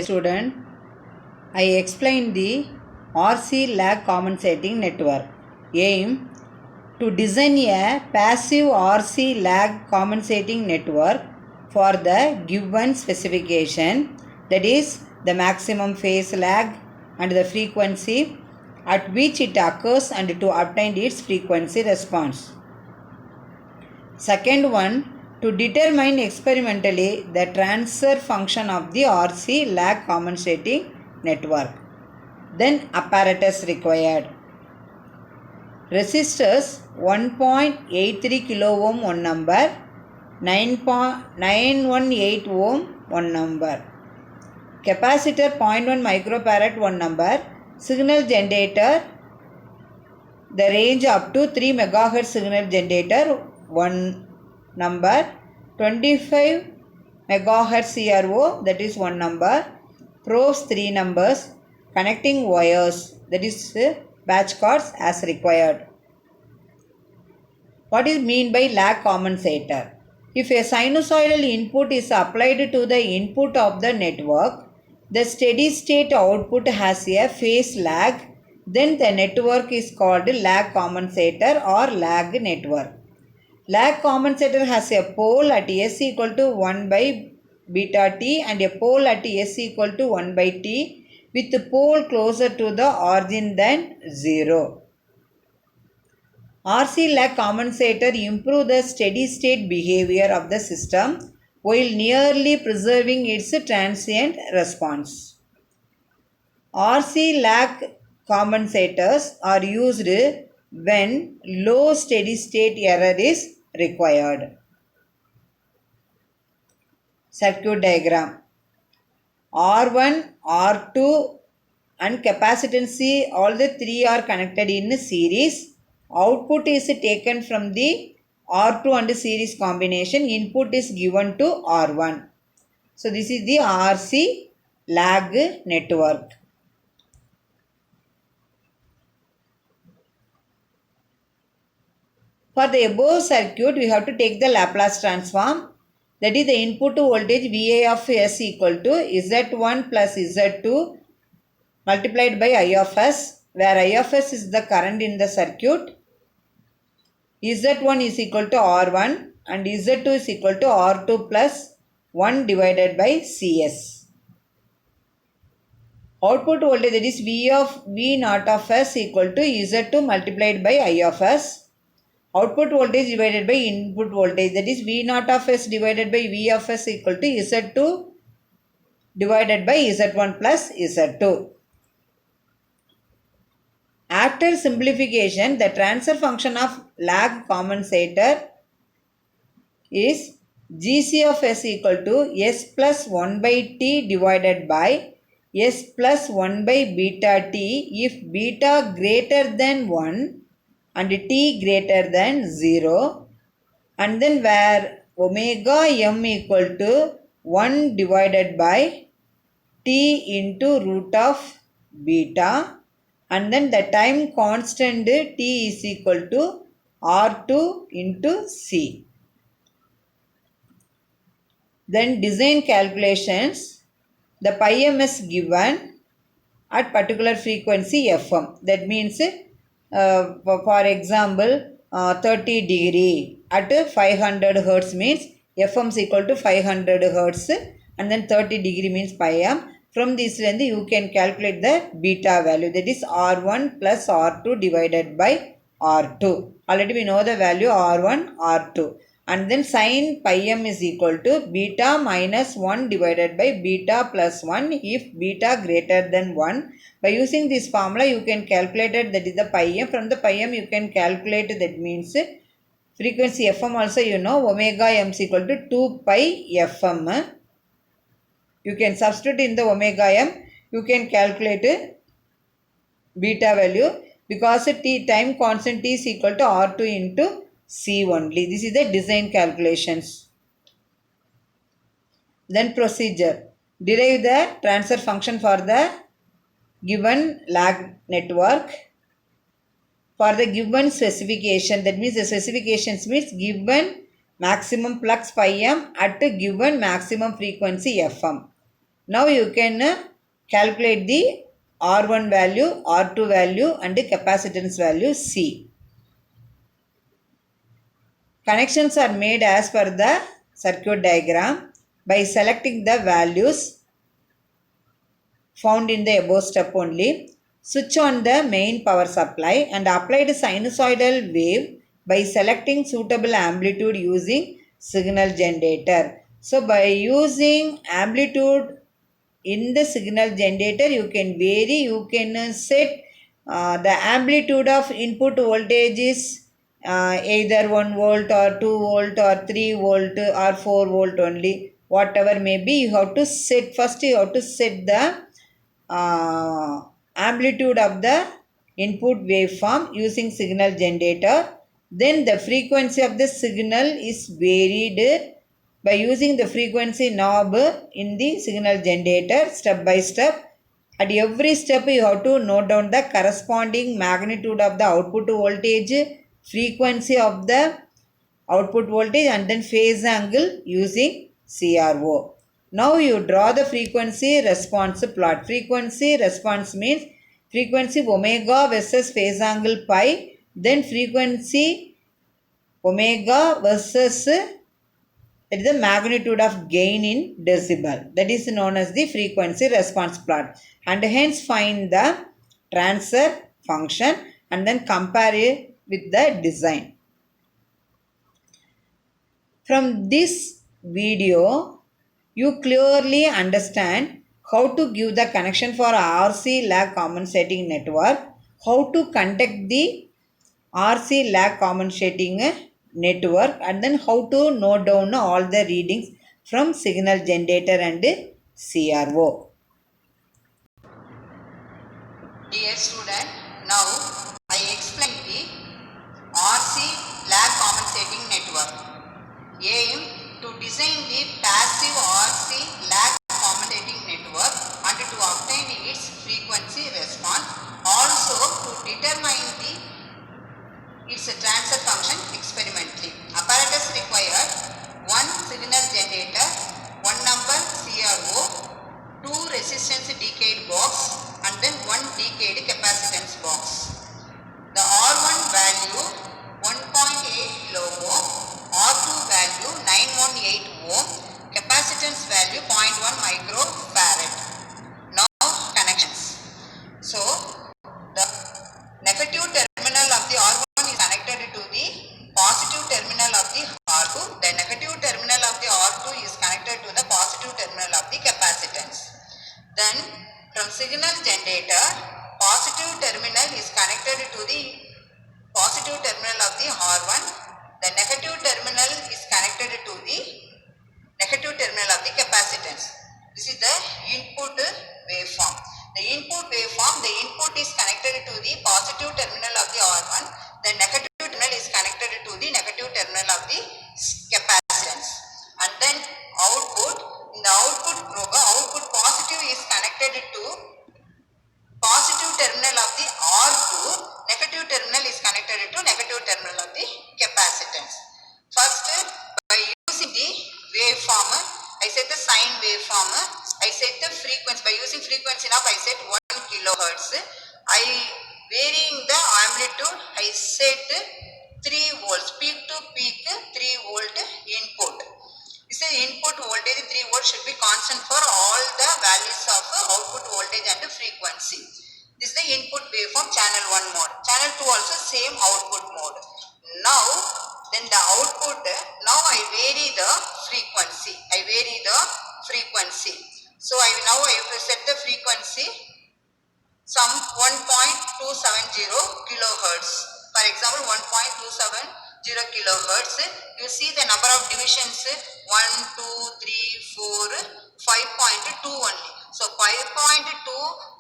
student, I explained the RC lag compensating network. Aim to design a passive RC lag compensating network for the given specification, that is the maximum phase lag and the frequency at which it occurs and to obtain its frequency response. Second one, to determine experimentally the transfer function of the RC lag compensating network. Then apparatus required. Resistors 1.83 kilo ohm one number, 918 ohm one number. Capacitor 0.1 microfarad one number. Signal generator, the range up to 3 MHz signal generator one number. 25 MHz CRO, that is one number. Probes 3 numbers. Connecting wires, that is batch cords as required. What is mean by lag compensator? If a sinusoidal input is applied to the input of the network, the steady state output has a phase lag, then the network is called lag compensator or lag network. Lag compensator has a pole at S equal to 1 by beta t and a pole at S equal to 1 by t, with the pole closer to the origin than 0. RC lag compensator improve the steady state behavior of the system while nearly preserving its transient response. RC lag compensators are used when low steady state error is required. Circuit diagram. R1, R2 and capacitance C, all the three are connected in series. Output is taken from the R2 and series combination. Input is given to R1. So this is the RC lag network. For the above circuit, we have to take the Laplace transform. That is the input voltage VA of S equal to Z1 plus Z2 multiplied by I of S, where I of S is the current in the circuit. Z1 is equal to R1 and Z2 is equal to R2 plus 1 divided by CS. Output voltage, that is V naught of S equal to Z2 multiplied by I of S. Output voltage divided by input voltage, that is V naught of S divided by V of S equal to Z2 divided by Z1 plus Z2. After simplification, the transfer function of lag compensator is GC of S equal to S plus 1 by T divided by S plus 1 by beta T if beta greater than 1 and T greater than 0, and then where omega m equal to 1 divided by T into root of beta, and then the time constant T is equal to R2 into C. Then design calculations, the pi m is given at particular frequency Fm. That means for example 30 degree at 500 Hertz means Fm is equal to 500 Hertz, and then 30 degree means pi m. From this range you can calculate the beta value, that is R1 plus R2 divided by R2. Already we know the value R1, R2. And then sin pi m is equal to beta minus 1 divided by beta plus 1 if beta greater than 1. By using this formula you can calculate it, that is the pi m. From the pi m you can calculate, that means frequency Fm also you know, omega m is equal to 2 pi Fm. You can substitute in the omega m, you can calculate beta value because T time constant T is equal to R2 into C only. This is the design calculations. Then procedure. Derive the transfer function for the given lag network for the given specification. That means the specifications means given maximum flux pi m at a given maximum frequency Fm. Now you can calculate the R1 value, R2 value and the capacitance value C. Connections are made as per the circuit diagram by selecting the values found in the above step only. Switch on the main power supply and apply the sinusoidal wave by selecting suitable amplitude using signal generator. So by using amplitude in the signal generator, you can vary, you can set the amplitude of input voltage is either 1 volt or 2 volt or 3 volt or 4 volt only, whatever may be. You have to set, first you have to set the amplitude of the input waveform using signal generator. Then the frequency of the signal is varied by using the frequency knob in the signal generator step by step. At every step you have to note down the corresponding magnitude of the output voltage, frequency of the output voltage and then phase angle using CRO. Now you draw the frequency response plot. Frequency response means frequency omega versus phase angle pi, then frequency omega versus that is the magnitude of gain in decibel. That is known as the frequency response plot. And hence find the transfer function and then compare it with the design. From this video, you clearly understand how to give the connection for RC lag compensating network, how to conduct the RC lag compensating network, and then how to note down all the readings from signal generator and CRO. Dear student, now I explain the RC lag compensating network. Aim to design the passive RC lag compensating network and to obtain its frequency response. Also to determine its transfer function experimentally. Apparatus required: one signal generator, one number CRO, two resistance decade box and then one decade capacitance box. The R1 value 1.8 kilo ohm, R2 value 918 ohm, capacitance value 0.1 microfarad. Now connections. So the negative terminal of the R1 is connected to the positive terminal of the R2. The negative terminal of the R2 is connected to the positive terminal of the capacitance. Then from signal generator, positive terminal is connected to the positive terminal of the R1. The negative terminal is connected to the negative terminal of the capacitance. This is the input waveform. The input waveform, the input is connected to the positive terminal of the R1. The negative terminal is connected to the negative terminal of the capacitance. And then output, in the output program, output positive is connected to positive terminal of the R2, negative terminal is connected to negative terminal of the capacitance. First, by using the waveform, I set the sine waveform, I set the frequency, by using frequency knob I set 1 kilohertz, I varying the amplitude, I set 3 volts, peak to peak 3 volt input. This is input voltage 3 volts should be constant for all the values of output voltage and frequency. This is the input waveform channel 1 mode. Channel 2 also same output mode. Now then the output, now I vary the frequency. So I set the frequency some 1.270 kilohertz. For example, 1.270 kilohertz. You see the number of divisions 1, 2, 3, 4, 5.2 only. So 5.2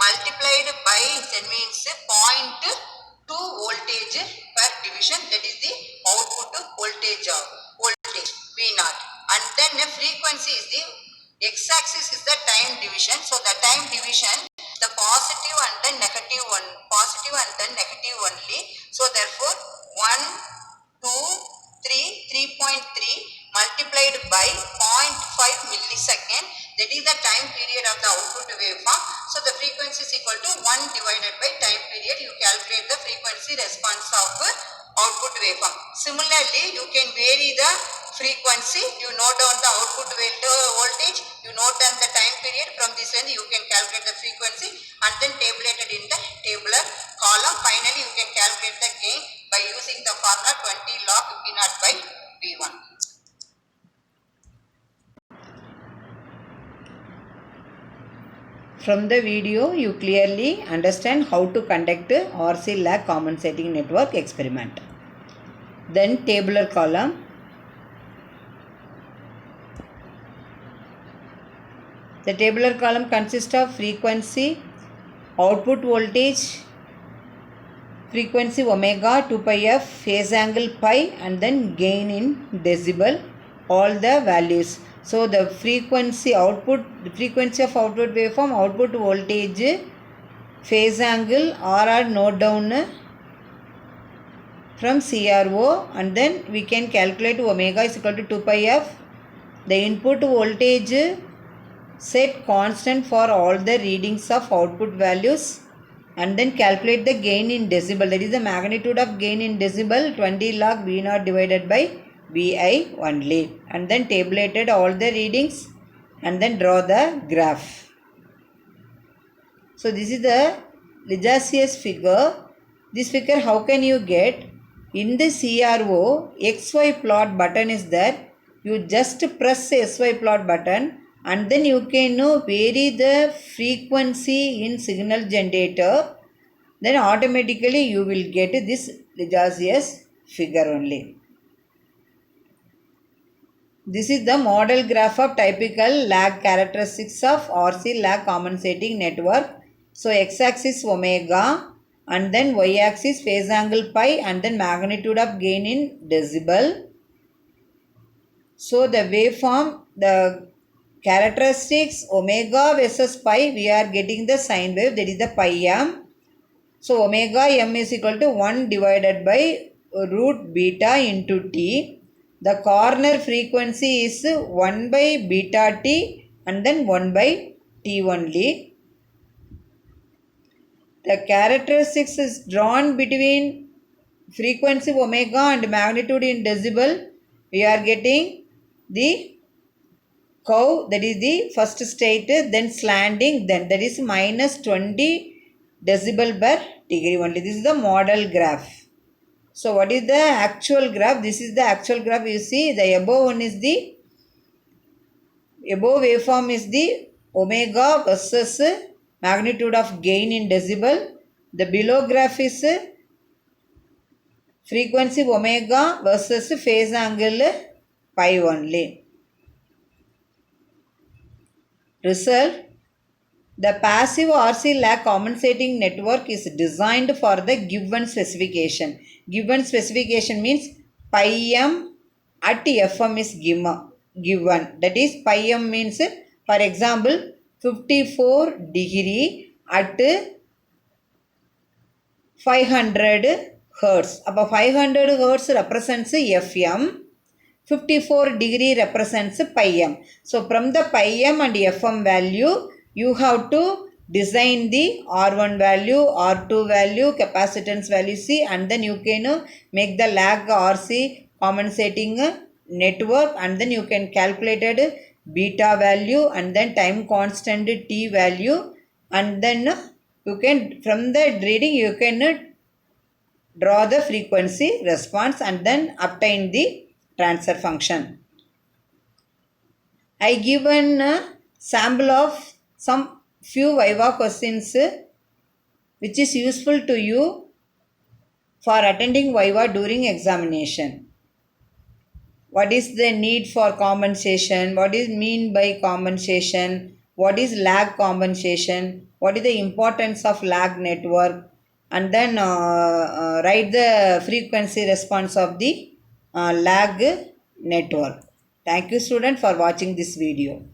multiplied by, that means 0.2 voltage per division. That is the output voltage V0. And then the frequency is the x-axis is the time division. So the time division, the positive and the negative one, positive and then negative only. So therefore 1, 2, 3, 3.3 multiplied by 0.5 millisecond That is the time period of the output waveform. So the frequency is equal to 1 divided by time period. You calculate the frequency response of output waveform. Similarly, you can vary the frequency. You note down the output voltage. You note down the time period. From this end, you can calculate the frequency and then tabulate it in the tabular column. Finally, you can calculate the gain by using the formula 20 log V0 by V1. From the video, you clearly understand how to conduct RC lag compensating network experiment. Then tabular column. The tabular column consists of frequency, output voltage, frequency omega, 2 pi f, phase angle pi, and then gain in decibel, all the values. So the frequency of output waveform, output voltage, phase angle are note down from CRO, and then we can calculate omega is equal to 2 pi f. The input voltage set constant for all the readings of output values, and then calculate the gain in decibel. That is the magnitude of gain in decibel, 20 log V0 divided by Vi only, and then tabulated all the readings and then draw the graph. So this is the Lagrange's figure. This figure how can you get? In the CRO, XY plot button is there. You just press SY plot button and then you can vary the frequency in signal generator. Then automatically you will get this Lagrange's figure only. This is the model graph of typical lag characteristics of RC lag compensating network. So x-axis omega and then y-axis phase angle pi and then magnitude of gain in decibel. So the waveform, the characteristics omega versus pi, we are getting the sine wave, that is the pi m. So omega m is equal to 1 divided by root beta into t. The corner frequency is 1 by beta t and then 1 by t only. The characteristics is drawn between frequency omega and magnitude in decibel. We are getting the curve, that is the first state, then slanting, then that is minus 20 decibel per degree only. This is the model graph. So what is the actual graph? This is the actual graph. You see the above one is the above waveform is the omega versus magnitude of gain in decibel. The below graph is frequency omega versus phase angle pi only. Result: the passive RC lag compensating network is designed for the given specification. Given specification means pi m at Fm is given. That is pi m means, for example, 54 degree at 500 Hertz. About 500 Hertz represents Fm. 54 degree represents pi m. So from the pi m and Fm value, you have to design the R1 value, R2 value, capacitance value C, and then you can make the lag RC compensating network, and then you can calculate beta value and then time constant T value, and then you can, from the reading, you can draw the frequency response and then obtain the transfer function. I given a sample of some few Viva questions which is useful to you for attending Viva during examination. What is the need for compensation? What is mean by compensation? What is lag compensation? What is the importance of lag network? And then write the frequency response of the lag network. Thank you, student, for watching this video.